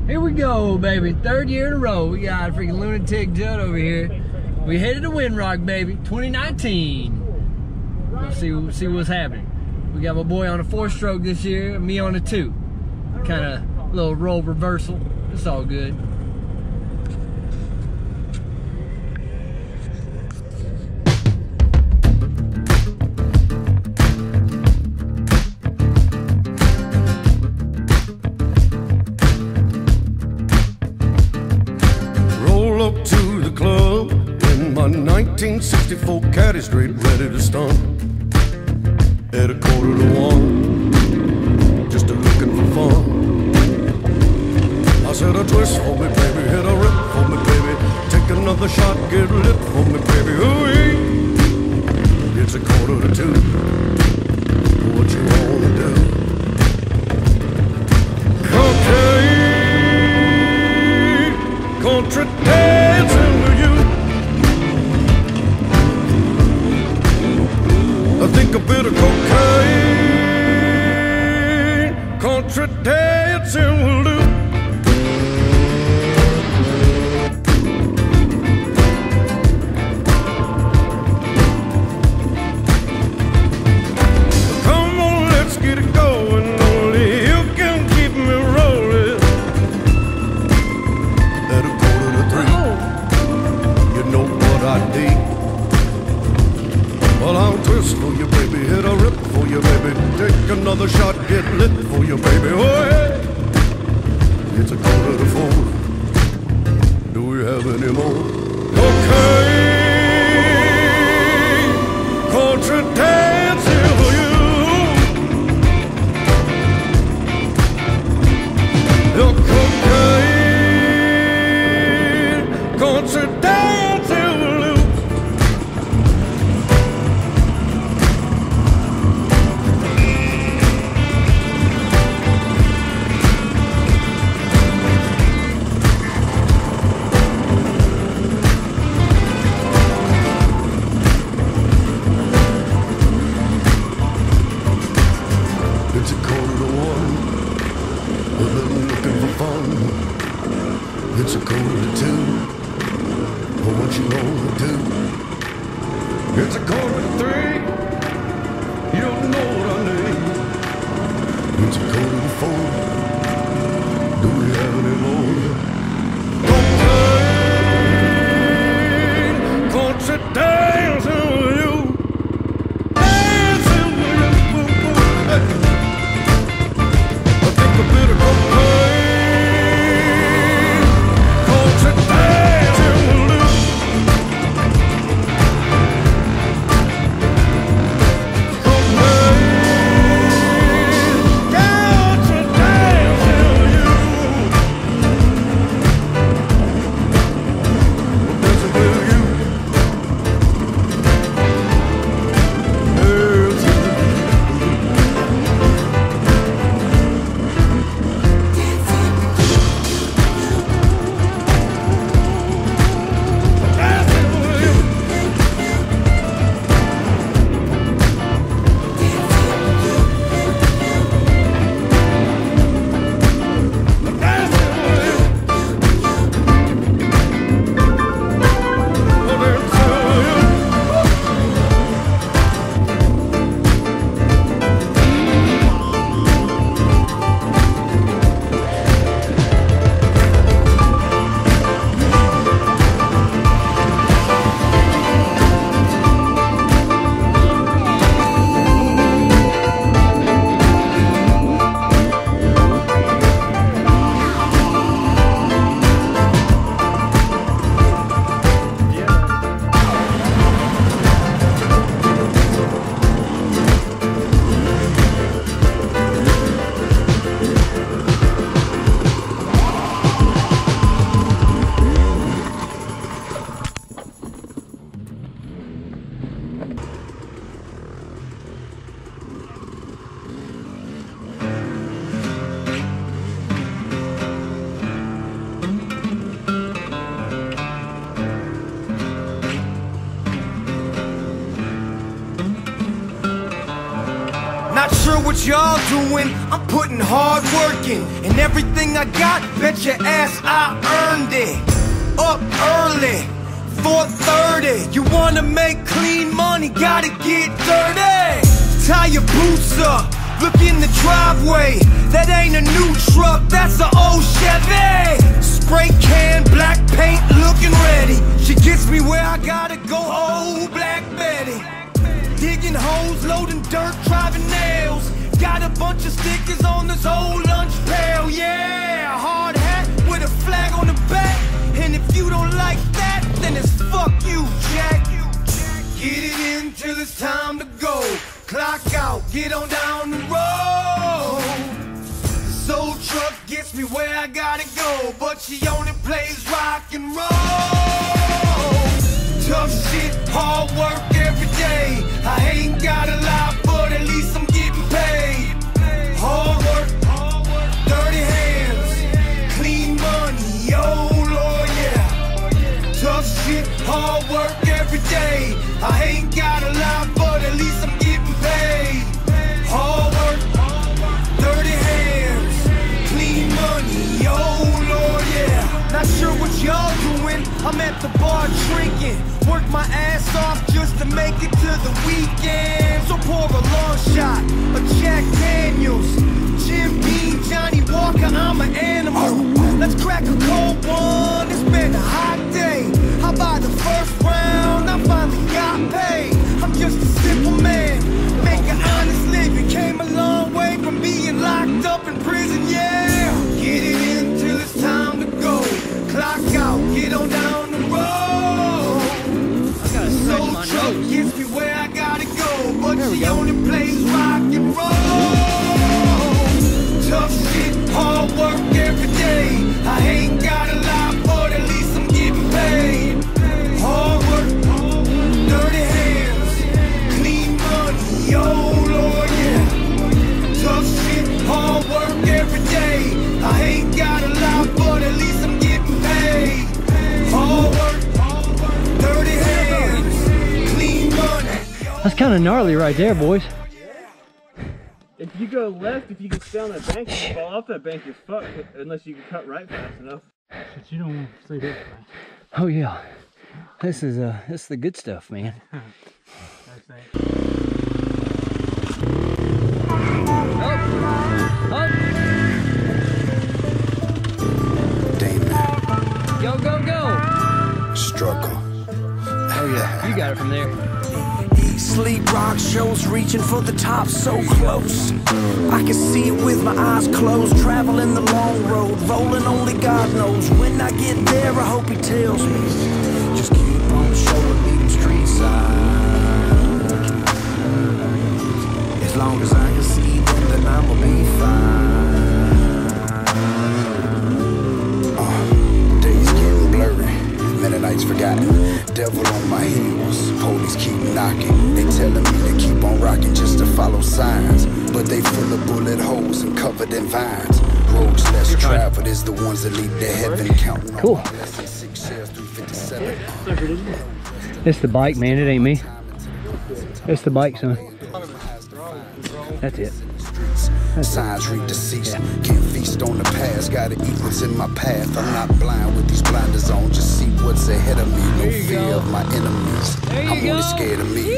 Here we go, baby. Third year in a row. We got freaking Lunatic Judd over here. We headed to Windrock, baby. 2019. Let's see what's happening. We got my boy on a 4-stroke this year, me on a 2. Kind of little role reversal. It's all good. Roll up to the club in my 1964 caddy, straight ready to stump. At 1:45, just looking for fun. I said a twist for me, baby, hit a rip for me, baby. Take another shot, get lit for me, baby. Ooh-wee. It's 1:45. What you wanna do? Cocaine, country dancing with you. I think a bit of cocaine, country dancing will do. Come on, let's get it going. Only you can keep me rolling. At 2:45, you know what I need. Well, I'll twist for you, baby, hit a rip for you, baby. Take another shot, get lit for you, baby. Oh, yeah. It's 4:45. Do we have any more? Cocaine, country dancing for you. Your cocaine, country dancing for you. It's 1:45, we're looking for fun. It's 1:45, oh, what you gonna do? It's 1:45, you don't know what I need. It's 1:45, do we have any more? Cocaine, country dancing with you. Dancing with you, boo, boo, hey. I think a bit of cocaine, country dancing will do. Cocaine, country dancing. Not sure what y'all doing, I'm putting hard work in. And everything I got, bet your ass I earned it. Up early, 4:30. You wanna make clean money, gotta get dirty. Tie your boots up, look in the driveway. That ain't a new truck, that's an old Chevy. Spray can, black paint, looking ready. She gets me where I gotta go, oh Black Betty. Digging holes, loading dirt, driving nails. Got a bunch of stickers on this old lunch pail, yeah. Hard hat with a flag on the back. And if you don't like that, then it's fuck you, Jack. Get it in till it's time to go. Clock out, get on down the road. This old truck gets me where I gotta go, but she only plays rock and roll. Tough shit, hard work every day. I ain't got a lot, but at least I'm getting paid. Hard work, dirty hands, clean money, oh Lord, yeah. Tough shit, hard work every day. I ain't got a lot, but at least I'm getting paid. Hard work, dirty hands, clean money, oh Lord, yeah. Not sure what y'all doing, I'm at the bar drinking. Work my ass off just to make it to the weekend. So pour a long shot, a Jack Daniels, Jim Beam, Johnny Walker, I'm an animal. Let's crack a cold one, it's been a hot day. How about the first round, I finally got paid. I'm just a simple man, make an honest living. Came a long way from being locked up in prison, yeah. Get it in till it's time to go. Clock out, get on down the road. So truck gets me where I gotta go, but she only plays rock and roll. Tough shit, hard work every day. I ain't got a lot, but at least I'm getting paid. Hard work, dirty hands, clean money, oh Lord, yeah. Tough shit, hard work every day. I ain't got a lot, but at least I'm getting paid. Hard work, dirty hands, clean money. That's kind of gnarly right there, boys. If you go left, if you get down that bank, you fall off that bank, you're fucked, unless you can cut right fast enough. But you don't want to stay there fast. Oh yeah, this is the good stuff, man. Damon. Go, go, go! Struggle. Oh yeah, you got it from there. Eat, sleep, rock shows, reaching for the top so close. I can see it with my eyes closed, traveling the long road, rolling only God knows. When I get there, I hope he tells me, just keep on showing me them street signs. As long as I can see them, then I'ma be fine. Days getting blurry, many nights forgotten. Devil on my heels, police keep knocking. They telling me to keep on rocking just to follow signs, but they full of bullet holes and covered in vines. Roads less traveled is the ones that lead to heaven. Counting Cool. on 6 shares, 357. It's the bike, man. It ain't me. It's the bike, son. That's it. Signs read deceased, can't feast on the past. Gotta eat what's in my path. I'm not blind with these blinders on, just see what's ahead of me. No fear of my enemies, I'm only scared of me.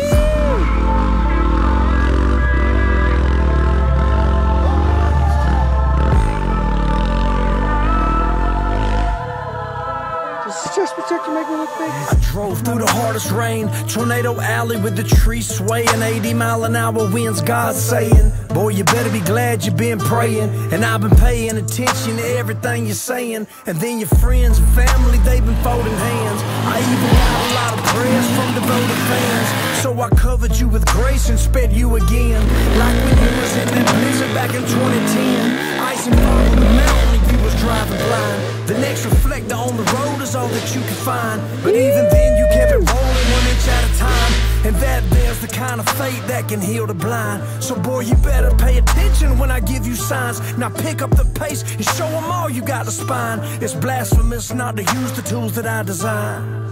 I drove through the hardest rain, tornado alley with the trees swaying, 80-mile-an-hour winds, God saying, boy, you better be glad you've been praying. And I've been paying attention to everything you're saying. And then your friends and family, they've been folding hands. I even got a lot of prayers from devoted fans. So I covered you with grace and sped you again, like when you was in that blizzard back in 2010. Ice and fog on the mountain and you was driving blind. The next reflector on the road is all that you can find. But even then you kept it rolling 1 inch at a time. And that there's the kind of fate that can heal the blind. So boy, you better pay attention when I give you signs. Now pick up the pace and show them all you got a spine. It's blasphemous not to use the tools that I design.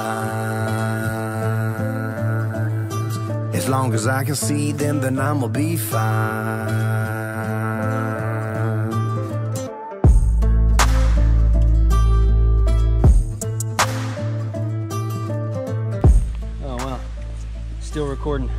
signs. As long as I can see them, then I'ma be fine. Oh wow, still recording.